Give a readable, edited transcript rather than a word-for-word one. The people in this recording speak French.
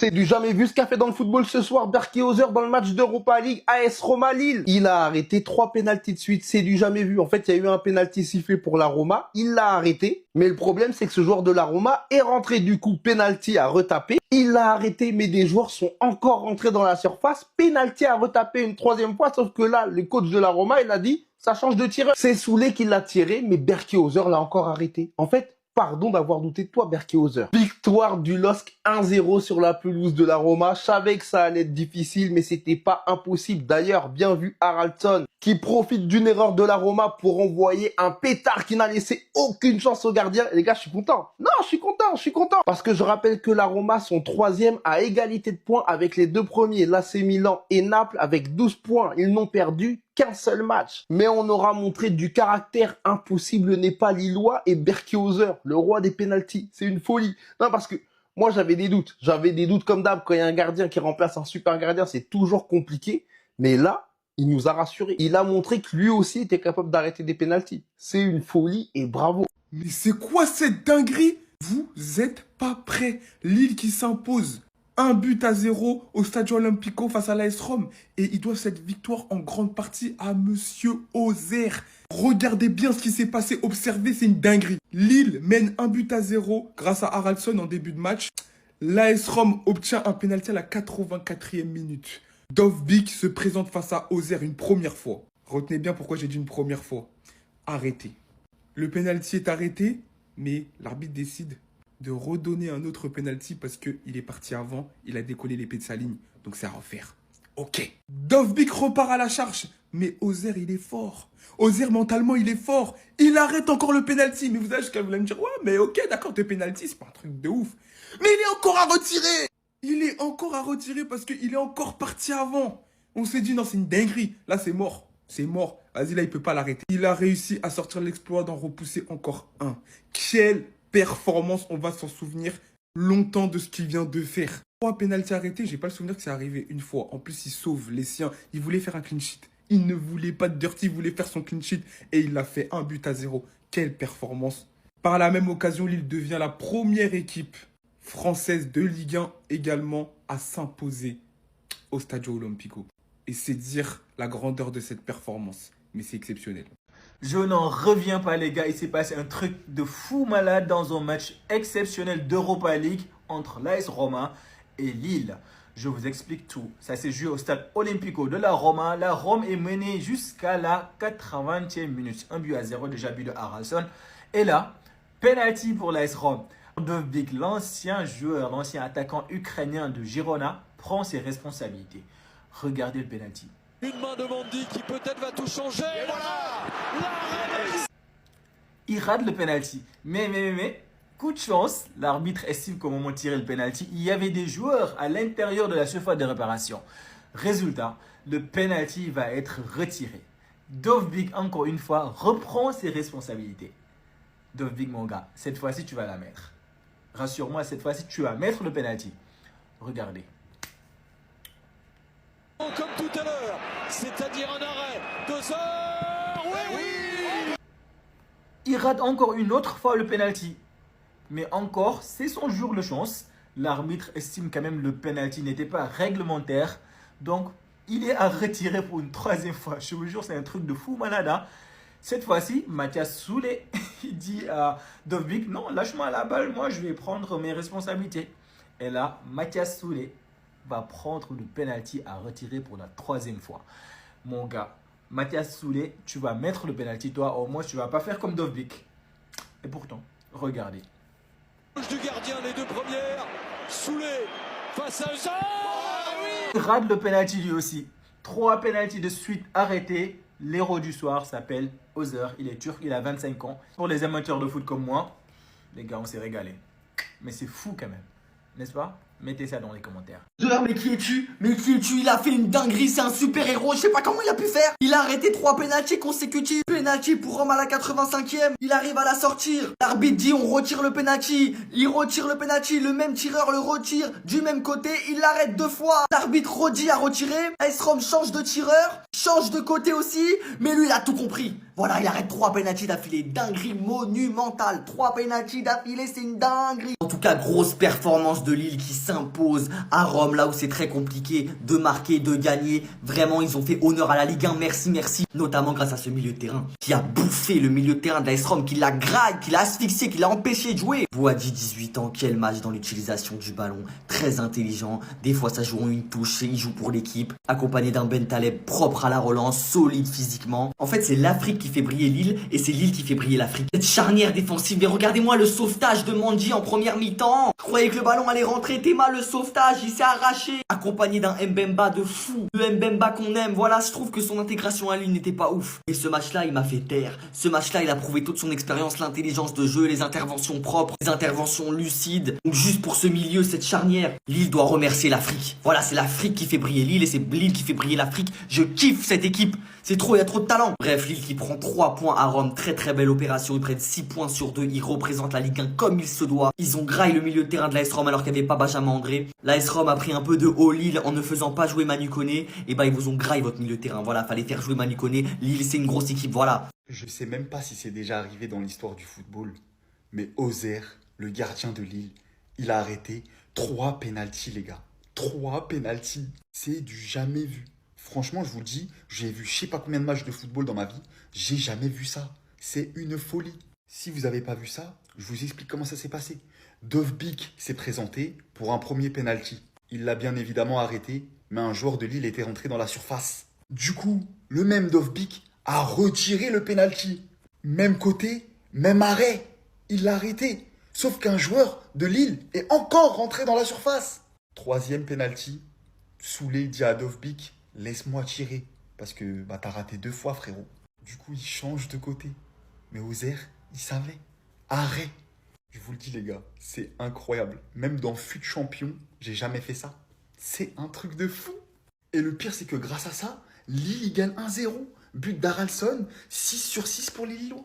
C'est du jamais vu ce qu'a fait dans le football ce soir Berkay Ozer dans le match d'Europa League AS Roma Lille. Il a arrêté 3 pénaltys de suite, c'est du jamais vu. En fait, il y a eu un pénalty sifflé pour la Roma, il l'a arrêté. Mais le problème, c'est que ce joueur de la Roma est rentré du coup pénalty à retaper. Il l'a arrêté, mais des joueurs sont encore rentrés dans la surface. Pénalty à retaper une 3e fois, sauf que là, le coach de la Roma, il a dit, ça change de tireur. C'est Soulé qui l'a tiré, mais Berkay Ozer l'a encore arrêté. En fait, pardon d'avoir douté de toi, Berkay Ozer. Victoire du LOSC 1-0 sur la pelouse de la Roma. Je savais que ça allait être difficile, mais c'était pas impossible. D'ailleurs, bien vu Haraldsson, qui profite d'une erreur de la Roma pour envoyer un pétard qui n'a laissé aucune chance au gardien. Et les gars, je suis content. Non, je suis content. Parce que je rappelle que la Roma sont 3e à égalité de points avec les 2 premiers, l'AC Milan et Naples, avec 12 points. Ils n'ont perdu qu'un seul match. Mais on aura montré du caractère. Impossible n'est pas lillois et Berkay Ozer, le roi des pénaltys. C'est une folie. Non, parce que moi, j'avais des doutes. J'avais des doutes comme d'hab. Quand il y a un gardien qui remplace un super gardien, c'est toujours compliqué. Mais là, il nous a rassurés. Il a montré que lui aussi était capable d'arrêter des pénaltys. C'est une folie et bravo. Mais c'est quoi cette dinguerie? Vous êtes pas prêts. Lille qui s'impose 1-0 au Stadio Olimpico face à l'AS Rome. Et ils doivent cette victoire en grande partie à Monsieur Ozer. Regardez bien ce qui s'est passé. Observez, c'est une dinguerie. Lille mène 1-0 grâce à Haraldsson en début de match. L'AS Rome obtient un pénalty à la 84e minute. Dovbyk se présente face à Ozer une première fois. Retenez bien pourquoi j'ai dit une première fois. Arrêté. Le pénalty est arrêté, mais l'arbitre décide de redonner un autre pénalty parce qu'il est parti avant, il a décollé l'épée de sa ligne, donc c'est à refaire. Ok. Dovbyk repart à la charge, mais Ozer, il est fort. Ozer, mentalement, il est fort. Il arrête encore le pénalty. Mais vous allez jusqu'à me dire, ouais, mais ok, d'accord, tes pénalty, c'est pas un truc de ouf. Mais il est encore à retirer. Il est encore à retirer parce qu'il est encore parti avant. On s'est dit, non, c'est une dinguerie. Là, c'est mort. C'est mort. Vas-y, là, il peut pas l'arrêter. Il a réussi à sortir l'exploit d'en repousser encore un. Quelle performance, on va s'en souvenir longtemps de ce qu'il vient de faire. Pour un pénalty arrêté, j'ai pas le souvenir que c'est arrivé une fois. En plus, il sauve les siens. Il voulait faire un clean sheet. Il ne voulait pas de dirty, il voulait faire son clean sheet. Et il l'a fait 1-0. Quelle performance. Par la même occasion, Lille devient la première équipe française de Ligue 1 également à s'imposer au Stadio Olimpico. Et c'est dire la grandeur de cette performance. Mais c'est exceptionnel. Je n'en reviens pas les gars, il s'est passé un truc de fou malade dans un match exceptionnel d'Europa League entre l'AS Roma et Lille. Je vous explique tout. Ça s'est joué au stade Olimpico de la Roma. La Rome est menée jusqu'à la 80e minute. 1-0, déjà but de Haraldsson. Et là, penalty pour l'AS Rome. Dovbyk, l'ancien joueur, l'ancien attaquant ukrainien de Girona, prend ses responsabilités. Regardez le penalty. Une main de Mendy qui peut-être va tout changer. Et voilà, l'arrêt. Il rate le penalty. Mais, coup de chance, l'arbitre estime qu'au moment de tirer le penalty, il y avait des joueurs à l'intérieur de la surface de réparation. Résultat, le penalty va être retiré. Dovbyk, encore une fois, reprend ses responsabilités. Dovbyk, mon gars, cette fois-ci, tu vas la mettre. Rassure-moi, cette fois-ci, tu vas mettre le penalty. Regardez. Comme tout à l'heure, c'est-à-dire un arrêt. 2 heures, oui. Il rate encore une autre fois le penalty. Mais encore, c'est son jour de chance. L'arbitre estime quand même le penalty n'était pas réglementaire. Donc, il est à retirer pour une 3e fois. Je vous jure, c'est un truc de fou malade. Hein? Cette fois-ci, Mathias Soulé, il dit à Dovbyk, non, lâche-moi la balle, moi je vais prendre mes responsabilités. Et là, Mathias Soulé va prendre le penalty à retirer pour la 3e fois. Mon gars, Mathias Soulé, tu vas mettre le penalty, toi, au moins tu vas pas faire comme Dovbyk. Et pourtant, regardez. Du gardien, les 2 premières. Soulé face à Jean. Il rate le penalty lui aussi. 3 penaltys de suite arrêtés. L'héros du soir s'appelle Ozer. Il est turc, il a 25 ans. Pour les amateurs de foot comme moi, les gars, on s'est régalé. Mais c'est fou quand même, n'est-ce pas? Mettez ça dans les commentaires. Mais qui es-tu? Mais qui es-tu? Il a fait une dinguerie, c'est un super héros, je sais pas comment il a pu faire. Il a arrêté 3 pénaltys consécutifs. Pénalty pour Rome à la 85e. Il arrive à la sortir. L'arbitre dit on retire le pénalty. Il retire le pénalty, le même tireur le retire du même côté. Il l'arrête 2 fois. L'arbitre redit à retirer. AS Rome change de tireur, change de côté aussi. Mais lui il a tout compris. Voilà, il arrête 3 pénaltys d'affilée. Dinguerie monumentale. 3 pénaltys d'affilée, c'est une dinguerie. En tout cas, grosse performance de Lille qui s'impose à Rome, là où c'est très compliqué de marquer, de gagner. Vraiment, ils ont fait honneur à la Ligue 1. Merci, merci. Notamment grâce à ce milieu de terrain qui a bouffé le milieu de terrain de l'AS Rome, qui l'a graille, qui l'a asphyxié, qui l'a empêché de jouer. Boadi, 18 ans, quel match dans l'utilisation du ballon. Très intelligent. Des fois, ça joue en une touche. Il joue pour l'équipe. Accompagné d'un Bentaleb propre à la relance, solide physiquement. En fait, c'est l'Afrique qui fait briller Lille et c'est Lille qui fait briller l'Afrique. Cette charnière défensive, mais regardez-moi le sauvetage de Mandji en première mi-temps. Je croyais que le ballon allait rentrer. Théma, le sauvetage, il s'est arraché. Accompagné d'un Mbemba de fou. Le Mbemba qu'on aime. Voilà, je trouve que son intégration à Lille n'était pas ouf. Et ce match-là, il m'a fait taire. Ce match-là, il a prouvé toute son expérience, l'intelligence de jeu, les interventions propres, les interventions lucides. Donc juste pour ce milieu, cette charnière, Lille doit remercier l'Afrique. Voilà, c'est l'Afrique qui fait briller Lille et c'est Lille qui fait briller l'Afrique. Je kiffe cette équipe. C'est trop, il y a trop de talent. Bref, Lille qui prend 3 points à Rome. Très très belle opération. Ils prennent 6 points sur 2. Ils représentent la Ligue 1 comme il se doit. Ils ont graillé le milieu de terrain de l'AS Rome alors qu'il n'y avait pas Benjamin André. L'AS Rome a pris un peu de haut Lille en ne faisant pas jouer Manu Koné. Et bah ils vous ont graillé votre milieu de terrain. Voilà, fallait faire jouer Manu Koné. Lille c'est une grosse équipe, voilà. Je sais même pas si c'est déjà arrivé dans l'histoire du football, mais Ozer, le gardien de Lille, il a arrêté 3 pénaltys, les gars. 3 pénaltys. C'est du jamais vu. Franchement, je vous le dis, j'ai vu je sais pas combien de matchs de football dans ma vie. J'ai jamais vu ça. C'est une folie. Si vous n'avez pas vu ça, je vous explique comment ça s'est passé. Dovbyk s'est présenté pour un premier penalty. Il l'a bien évidemment arrêté, mais un joueur de Lille était rentré dans la surface. Du coup, le même Dovbyk a retiré le penalty. Même côté, même arrêt. Il l'a arrêté. Sauf qu'un joueur de Lille est encore rentré dans la surface. 3e penalty. Soulé dit à Dovbyk, laisse-moi tirer. Parce que t'as raté 2 fois, frérot. Du coup, il change de côté. Mais Ozer, il savait. Arrêt. Je vous le dis, les gars, c'est incroyable. Même dans Fut Champion, j'ai jamais fait ça. C'est un truc de fou. Et le pire, c'est que grâce à ça, Lille gagne 1-0. But d'Aralson, 6 sur 6 pour les Lillois.